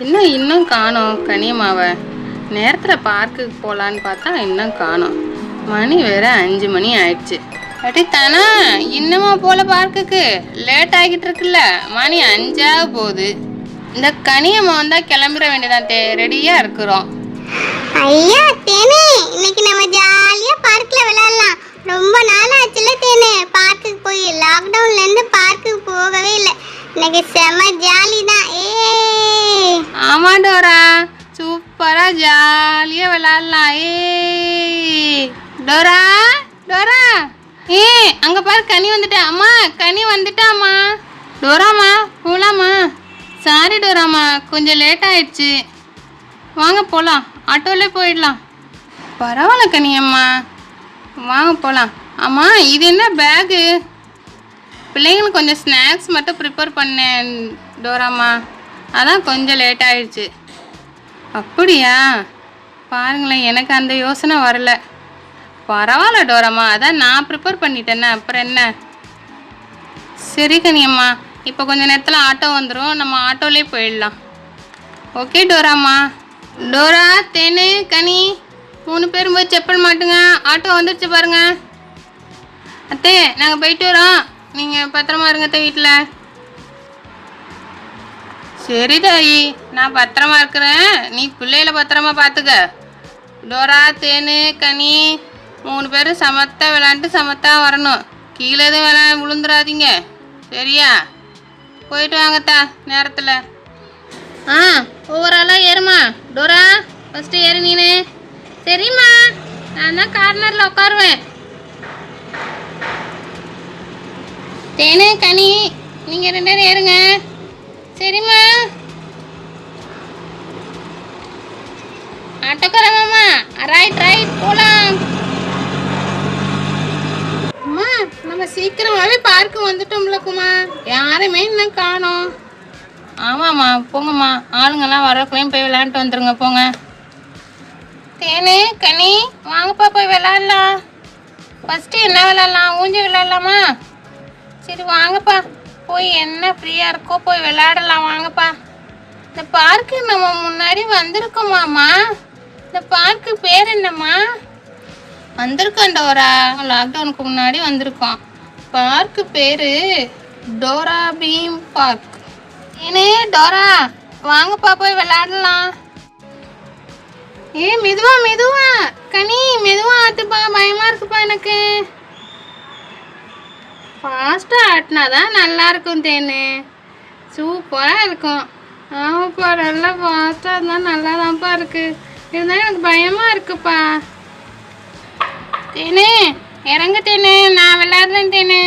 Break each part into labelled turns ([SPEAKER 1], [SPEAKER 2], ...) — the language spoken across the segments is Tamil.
[SPEAKER 1] இன்னும் காணோம் கனியம்மாவை. நேரத்தில் பார்க்குக்கு போகலான்னு பார்த்தா இன்னும் காணோம். மணி வேற 5 மணி ஆயிடுச்சு. அடி தானா இன்னுமா போல பார்க்குக்கு? லேட் ஆகிட்டு இருக்குல்ல, மணி 5 போகுது. இந்த கனியம்மா வந்தால் கிளம்பிட வேண்டியதான். ரெடியாக இருக்கிறோம்.
[SPEAKER 2] ஐயா தேனே, இன்னைக்கு நம்ம ஜாலியா பார்க்ல விளையாடலாம். ரொம்ப நாள் ஆச்சுல தேனே பார்க்குக்கு போய். லாக்டவுன்ல இருந்து பார்க்குக்கு போகவே இல்லை. இன்னைக்கு செம ஜாலி தான்.
[SPEAKER 1] ஆமா டோரா, சூப்பரா ஜாலியா விளையாடலாம். டோரா டோரா, அங்க பாரு கனி வந்துட்டா. அம்மா கனி வந்துட்டாம்மா. டோராமா போலாமா? சாரி டோராமா, கொஞ்சம் லேட் ஆயிடுச்சு. வாங்க போகலாம், ஆட்டோலே போயிடலாம். பரவாயில்ல கனியம்மா, வாங்க போகலாம். அம்மா இது என்ன பேகு? பிள்ளைங்களுக்கு கொஞ்சம் ஸ்நாக்ஸ் மட்டும் ப்ரிப்பேர் பண்ணேன் டோராம்மா, அதான் கொஞ்சம் லேட் ஆயிடுச்சு. அப்படியா? பாருங்களேன், எனக்கு அந்த யோசனை வரல. பரவாயில்ல டோராம்மா, அதான் நான் ப்ரிப்பேர் பண்ணிட்டேன்னா அப்புறம் என்ன. சரி கனியம்மா, இப்போ கொஞ்சம் நேரத்தில் ஆட்டோ வந்துடும், நம்ம ஆட்டோலே போயிடலாம். ஓகே டோராம்மா. டோரா, தேனு, கனி 3 பேரும் போய் செப்பல் மாட்டுங்க. ஆட்டோ வந்துடுச்சு பாருங்க. அத்தே நாங்கள் போயிட்டு வரோம், நீங்கள் பத்திரமா இருங்க வீட்டில். சரி தாயி, நான் பத்திரமா இருக்கிறேன், நீ பிள்ளைகளை பத்திரமா பார்த்துக்க. டோரா, தேனு, கனி 3 பேரும் சமத்தா விளாண்டு சமத்தா வரணும். கீழே எதுவும் விழுந்துடாதீங்க, சரியா? போயிட்டு வாங்கத்தா நேரத்தில். ஒவ்வொரு ஆளாக ஏறுமா. டோரா ஃபஸ்ட்டு ஏறு நீனு. சரிம்மா, நான் தான் கார்னரில் உட்காருவேன். தேனு, கனி நீங்கள் 2 பேரும் ஏறுங்க. சரிம்மா. ஆட்டோக்காரம்மா, ரைட் போகலாம். அம்மா நம்ம சீக்கிரமாகவே பார்க்கு வந்துட்டோம்ல குமா, யாருமே இன்னும் காணோம். ஆமாம்மா போங்கம்மா, ஆளுங்கெல்லாம் வரக்குள்ளேயும் போய் விளையாண்டுட்டு வந்துடுங்க போங்க. தேனு, கனி வாங்கப்பா போய் விளையாடலாம். ஃபஸ்ட்டு என்ன விளையாடலாம்? ஊஞ்சல் விளையாடலாமா? சரி வாங்கப்பா, போய் என்ன ஃப்ரீயாக இருக்கோ போய் விளையாடலாம் வாங்கப்பா. இந்த பார்க்கு நம்ம முன்னாடி வந்திருக்கோமாம்மா? இந்த பார்க்கு பேர் என்னம்மா? வந்திருக்கோம் டோரா, லாக்டவுனுக்கு முன்னாடி வந்திருக்கோம். பார்க்கு பேர் டோரா பீம் பார்க். ஏனே டோரா வாங்கப்பா போய் விளையாடலாம். மெதுவா கனி, மெதுவா ஆத்துப்பா, பயமா இருக்குப்பா எனக்கு. ஃபாஸ்டா ஆட்டினாதான் நல்லா இருக்கும் தேனு, சூப்பரா இருக்கும். ஆமாப்பா, நல்லா ஃபாஸ்டா இருந்தால் நல்லா தான்ப்பா இருக்கு. இருந்தாலும் எனக்கு பயமா இருக்குப்பா. தேனு இறங்கு தேனு, நான் விளையாடுறேன் தேனு.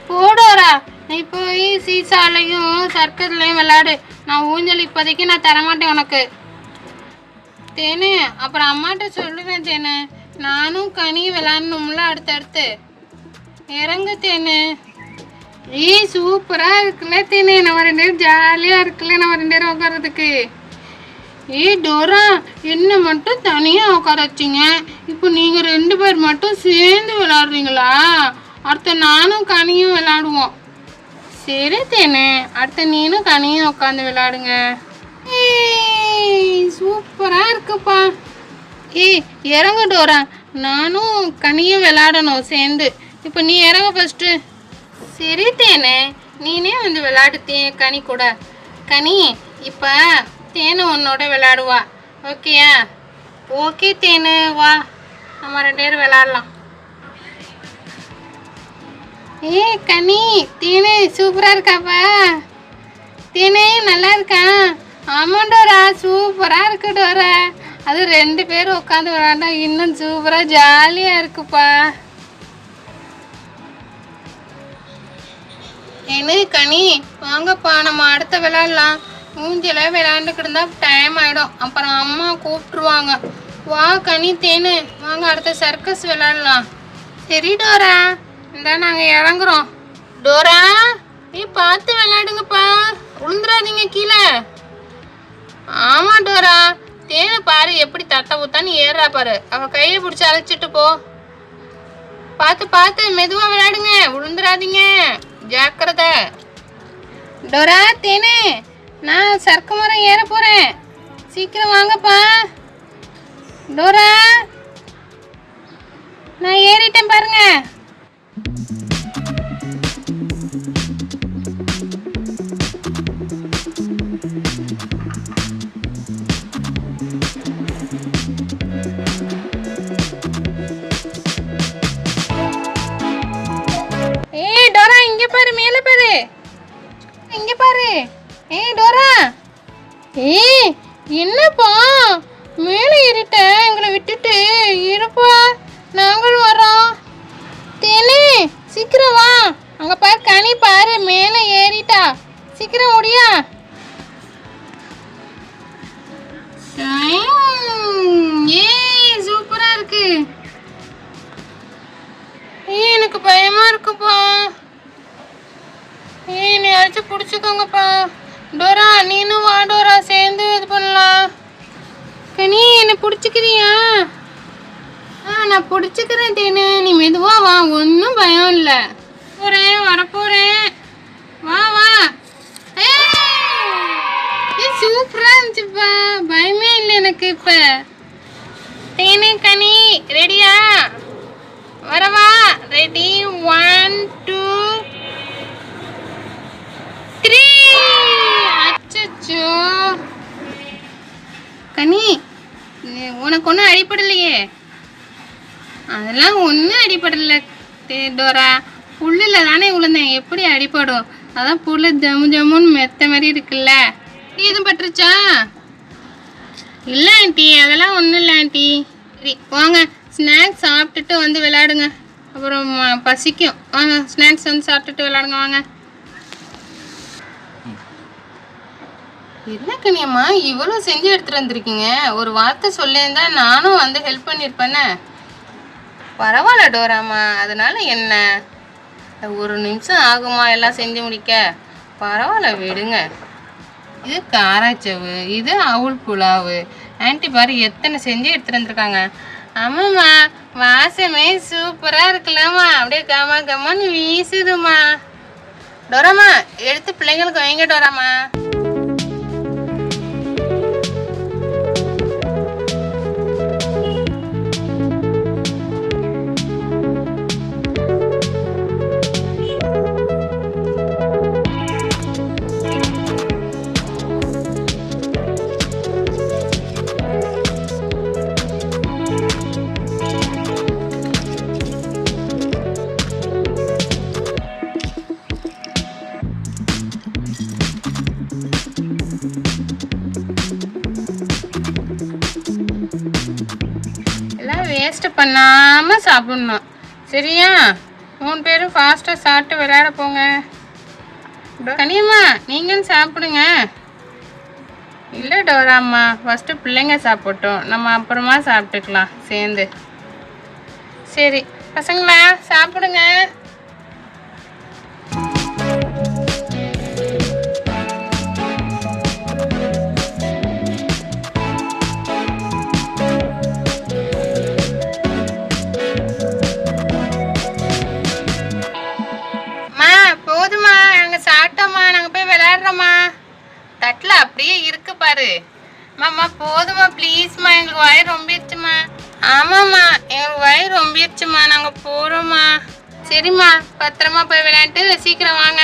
[SPEAKER 1] போடோரா, நீ போய் சீசாலையும் சர்க்கஸ்லையும் விளையாடு. நான் ஊஞ்சல் இப்போதைக்கு நான் தரமாட்டேன் உனக்கு. தேனு அப்புறம் அம்மாட்ட சொல்லுவேன் தேனு, நானும் கனி விளையாடணும்ல அடுத்தடுத்து. இறங்கு தேனு. சூப்பராக இருக்குல்ல தேனு, நம்ம 2 பேரும் ஜாலியாக இருக்குல்ல நம்ம 2 பேரும் உட்காரதுக்கு. டோரா, என்ன மட்டும் தனியாக உட்கார வச்சிங்க, இப்போ நீங்கள் 2 பேர் மட்டும் சேர்ந்து விளையாடுறீங்களா? அடுத்த நானும் கனியும் விளையாடுவோம். சரி தேனு, அடுத்த நீனும் கனியும் உட்காந்து விளையாடுங்க. சூப்பரா இருக்குப்பா. இறங்க டோரா, நானும் கனியும் விளையாடணும் சேர்ந்து. இப்போ நீ இறங்க ஃபஸ்ட்டு. சரி தேனு, நீனே வந்து விளையாடு கனி கூட. கனி இப்போ தேனு உன்னோட விளையாடுவா, ஓகேயா? ஓகே தேனு, வா நம்ம 2 பேரும் விளையாடலாம். கனி, தேனு சூப்பராக இருக்காப்பா. தேனு நல்லா இருக்கா? ஆமாம் டோரா, சூப்பராக இருக்கு டோரா. அது 2 பேரும் உட்காந்து விளையாண்டா இன்னும் சூப்பராக ஜாலியாக இருக்குப்பா. என்ன கனி, வாங்கப்பா நம்ம அடுத்த விளையாடலாம். மூஞ்சில விளையாண்டுக்கிட்டு இருந்தா டைம் ஆகிடும், அப்புறம் அம்மா கூப்பிட்டுருவாங்க. வா கனி, தேனு வாங்க அடுத்த சர்க்கஸ் விளையாடலாம். சரி டோரா, இந்த நாங்கள் இறங்குறோம். டோரா, பார்த்து விளையாடுங்கப்பா, விழுந்துடாதீங்க கீழே. ஆமாம் டோரா, தேனு பாரு எப்படி தட்ட ஊத்தான்னு ஏறா பாரு. அவள் கையை பிடிச்சி அழைச்சிட்டு போ. பார்த்து மெதுவாக விளையாடுங்க, விழுந்துடாதீங்க, ஜாக்கிரதை. டோரா, தேனு நான் சறுக்கு மரம் ஏற போகிறேன். சீக்கிரம் வாங்கப்பா. டோரா, நான் ஏறிட்டேன் பாருங்க. ஏய் டோரா, இங்க பாரு, மேல பாரு, இங்க பாரு. ஏய் டோரா, ஏய் என்னப்பா மேலே ஏறிட்ட, எங்களை விட்டுட்டு இருப்பா, நாங்களும் வரோம். தேனே சீக்கிரம் வா, அங்க பாரு கனி பாரு, மேலே ஏறிட்டா, சீக்கிரம் ஓடியா. ஏய் சூப்பரா இருக்கு. ஏய் எனக்கு பயமா இருக்குப்பா. ஏய் நீ அழைச்சி பிடிச்சிக்கோங்கப்பா. டோரா நீனும் வா டோரா, சேர்ந்து இது பண்ணலாம். கனி என்னை பிடிச்சிக்கிறியா? நான் பிடிச்சிக்கிறேன் தேனு, நீ மெதுவா வா, ஒன்றும் பயம் இல்லை. போகிறேன், வரப்போகிறேன், வா வா. ஏய் சூப்பராக இருந்துச்சுப்பா, பயமே இல்லை எனக்கு இப்போ. தேனு கனி ரெடியா? வரவா? ரெடி, 1 2 3. அச்சோ கனி, உனக்கு ஒன்றும் அடிப்படலையே? அதெல்லாம் ஒன்றும் அடிப்படலை டோரா, புல்லில் தானே விழுந்தேன், எப்படி அடிப்படும்? அதான் புல்லு ஜம்மு ஜம்முன்னு மெத்த மாதிரி இருக்குல்ல. நீ எதுவும் பட்டுருச்சா? இல்லை ஆண்டி, அதெல்லாம் ஒன்றும் இல்லை ஆண்டி. சரி வாங்க, ஸ்நாக்ஸ் சாப்பிட்டுட்டு வந்து விளையாடுங்க, அப்புறம் பசிக்கும். வாங்க ஸ்நாக்ஸ் வந்து சாப்பிட்டுட்டு விளையாடுங்க வாங்க. என்ன கனியம்மா இவ்வளோ செஞ்சு எடுத்துகிட்டு வந்திருக்கீங்க? ஒரு வார்த்தை சொல்லியிருந்தா நானும் வந்து ஹெல்ப் பண்ணியிருப்பேனே. பரவாயில்ல டோராம்மா, அதனால என்ன, ஒரு நிமிஷம் ஆகுமா எல்லாம் செஞ்சு முடிக்க? பரவாயில்ல விடுங்க. இது காராச்சவு, இது அவுள் புலாவு. ஆன்ட்டி பாரு எத்தனை செஞ்சு எடுத்துகிட்டு வந்திருக்காங்க. ஆமாம்மா, வாசமே சூப்பராக இருக்கலாமா, அப்படியே கமா கமான்னு வீசுதுமா. டோராம்மா எடுத்து பிள்ளைங்களுக்கு வைங்க டோராம்மா. வேஸ்ட் பண்ணாமல் சாப்பிட்ணும், சரியா? 3 பேரும் ஃபாஸ்ட்டாக சாப்பிட்டு விளையாட போங்க. கனியம்மா நீங்களும் சாப்பிடுங்க. இல்லை டோராம்மா, ஃபஸ்ட்டு பிள்ளைங்க சாப்பிட்டோம், நம்ம அப்புறமா சாப்பிட்டுக்கலாம் சேர்ந்து. சரி பசங்களா சாப்பிடுங்க. போதுமா, நாங்கள் சாப்பிட்டோம்மா, நாங்கள் போய் விளையாடுறோம்மா. தட்டில் அப்படியே இருக்கு பாரு. மாமா போதுமா ப்ளீஸ்மா, எங்களுக்கு வயிறு ரொம்பிடுச்சுமா. ஆமாம்மா எங்களுக்கு வயிறு ரொம்பிடுச்சுமா, நாங்கள் போகிறோம்மா. சரிம்மா பத்திரமா போய் விளையாண்டு சீக்கிரம் வாங்க.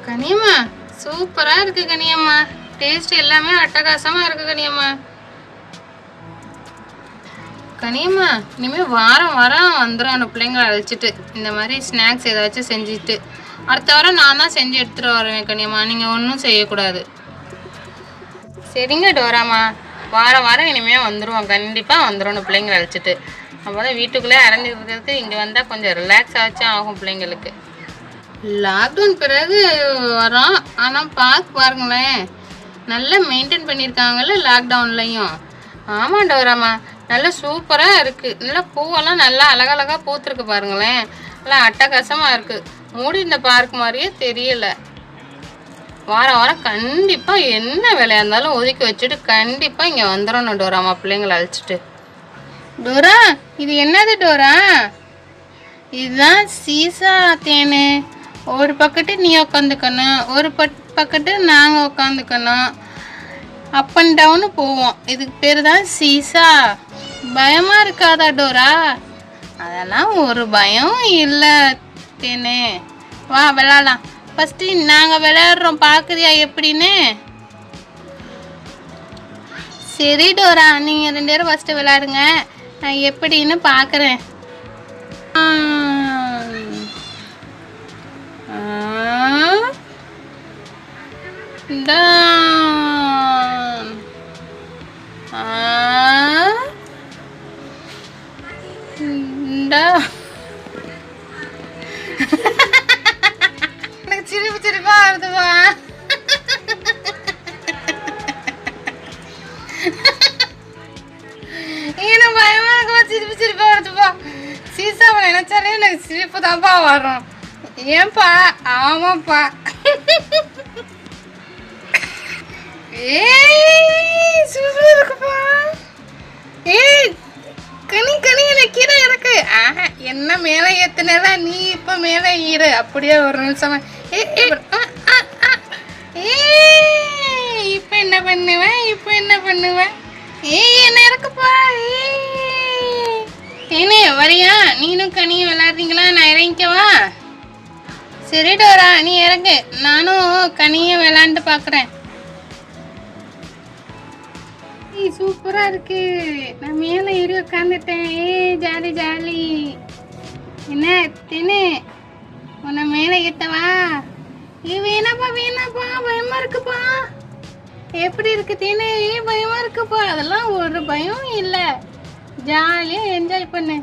[SPEAKER 1] கனியம்மா சூப்பராக இருக்குது கனியம்மா, டேஸ்ட் எல்லாமே அட்டகாசமாக இருக்குது கனியம்மா. கனியம்மா இனிமேல் வாரம் வாரம் வந்துடும் அந்த பிள்ளைங்களை அழைச்சிட்டு, இந்த மாதிரி ஸ்நாக்ஸ் ஏதாச்சும் செஞ்சுட்டு. அடுத்த வாரம் நான் தான் செஞ்சு எடுத்துகிட்டு வருவேன் கனியம்மா, நீங்கள் ஒன்றும் செய்யக்கூடாது. சரிங்க டோராம்மா, வாரம் வாரம் இனிமேல் வந்துடுவோம், கண்டிப்பாக வந்துடும் அந்த பிள்ளைங்களை அழைச்சிட்டு. அப்போ தான் வீட்டுக்குள்ளே அடைஞ்சிருக்கிறதுக்கு இங்கே வந்தால் கொஞ்சம் ரிலாக்ஸ் ஆச்சும் ஆகும் பிள்ளைங்களுக்கு. லாக்டவுன் பிறகு வரோம், ஆனால் பார்க் பாருங்களேன் நல்லா மெயின்டைன் பண்ணியிருக்காங்கல்ல லாக்டவுன்லையும். ஆமாம் டோராம்மா நல்லா சூப்பராக இருக்குது, நல்லா பூவெல்லாம் நல்லா அழகழகாக பூத்துருக்கு பாருங்களேன், நல்லா அட்டகாசமாக இருக்குது. மூடி இந்த பார்க் மாதிரியே தெரியல. வாரம் வாரம் கண்டிப்பாக என்ன வேலையாக இருந்தாலும் ஒதுக்கி வச்சுட்டு கண்டிப்பாக இங்கே வந்துடணும் டோராம்மா பிள்ளைங்களை அழைச்சிட்டு. டோரா இது என்னது டோரா? இதுதான் சீசா தேனு. ஒரு பக்கத்து நீ உட்காந்துக்கணும், ஒரு பக்கத்து நாங்கள் உட்காந்துக்கணும். அப் அண்ட் டவுனு போவோம். இதுக்கு பேர் தான் சீசா. பயமாக இருக்காதா டோரா? அதெல்லாம் ஒரு பயம் இல்லை தேனே. வா விளாடலாம். ஃபஸ்ட்டு நாங்கள் விளையாடுறோம், பார்க்குறியா எப்படின்னு? சரி டோரா, நீங்கள் 2 பேரும் ஃபஸ்ட்டு விளையாடுங்க, நான் எப்படின்னு பார்க்குறேன். எனக்கு சிரிப்பு சிரிப்பா வருதுவா. எனக்கு பயமா இருக்குமா, சிரிப்பு சிரிப்பா வருதுப்பா. சீசாவை நினைச்சாலே எனக்கு சிரிப்பு தான்ப்பா வரும். ஏன்பா? ஆமாப்பா. ஏய் சூப்பரா இருக்குப்பா. ஏய் கனி கனி எனக்கு கீழே இருக்கு. என்ன மேலே ஏத்துனதா நீ இப்ப மேலே ஈரு. அப்படியே ஒரு நிமிஷமா. இப்ப என்ன பண்ணுவேன்? ஏய் என்ன இருக்குப்பா. ஏனே வரியா? நீனும் கனியும் விளையாடுறீங்களா? நான் இறங்கிக்கவா? சரி டோரா, நீ இறங்கு, நானும் கனியும் விளையாண்டு பார்க்குறேன். சூப்பரா இருக்கு. நான் மேலே ஏறி உட்காந்துட்டேன். Jolly jolly. என்ன தின்னு உன்னை மேலே ஏத்தவா? வேணாப்பா பயமா இருக்குப்பா. எப்படி இருக்கு தின்னு? பயமா இருக்குப்பா. அதெல்லாம் ஒரு பயம் இல்லை. ஜாலியா என்ஜாய் பண்ணு.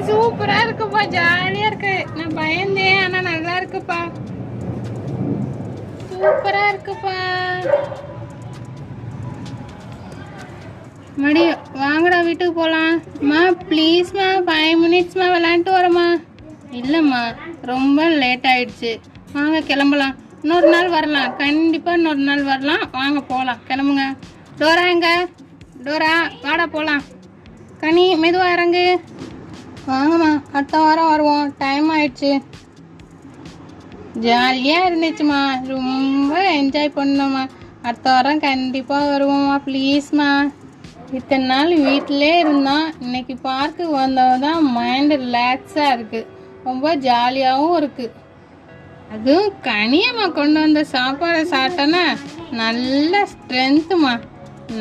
[SPEAKER 1] சூப்பரா இருக்குப்பா, ஜாலியா இருக்கு. நான் பயந்தேன், ஆனா நல்லா இருக்குப்பா. சூப்பரா இருக்குப்பா. மடி வாங்கடா, வீட்டுக்கு போலாம். மா ப்ளீஸ்மா, 5 மினிட்ஸ்மா விளையாண்டுட்டு வரமா. இல்லைம்மா, ரொம்ப லேட் ஆயிடுச்சு. வாங்க கிளம்பலாம். இன்னொரு நாள் வரலாம், கண்டிப்பாக இன்னொரு நாள் வரலாம். வாங்க போகலாம், கிளம்புங்க. டோரா எங்க? டோரா வாடா போகலாம். கனி மெதுவாக இறங்கு. வாங்கம்மா, அடுத்த வாரம் வருவோம். டைம் ஆயிடுச்சு. ஜாலியாக இருந்துச்சுமா, ரொம்ப என்ஜாய் பண்ணோம்மா. அடுத்த வாரம் கண்டிப்பாக வருவோம்மா. ப்ளீஸ்மா. இத்தனை நாள் வீட்டிலே இருந்தோம். இன்னைக்கு பார்க்கு வந்தவங்க தான் மைண்டு ரிலாக்ஸாக இருக்குது. ரொம்ப ஜாலியாகவும் இருக்குது. அதுவும் கனியம்மா கொண்டு வந்த சாப்பாடை சாப்பிட்டோன்னா நல்ல ஸ்ட்ரென்த்துமா.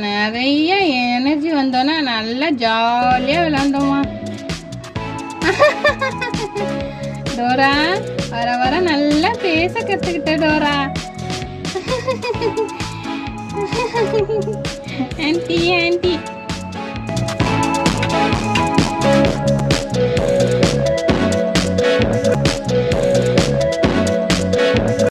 [SPEAKER 1] நிறைய எனர்ஜி வந்தோன்னா நல்லா ஜாலியாக விளாண்டோம்மா. டோரா வர வர நல்லா பேச கற்றுக்கிட்ட டோரா. Aunty aunty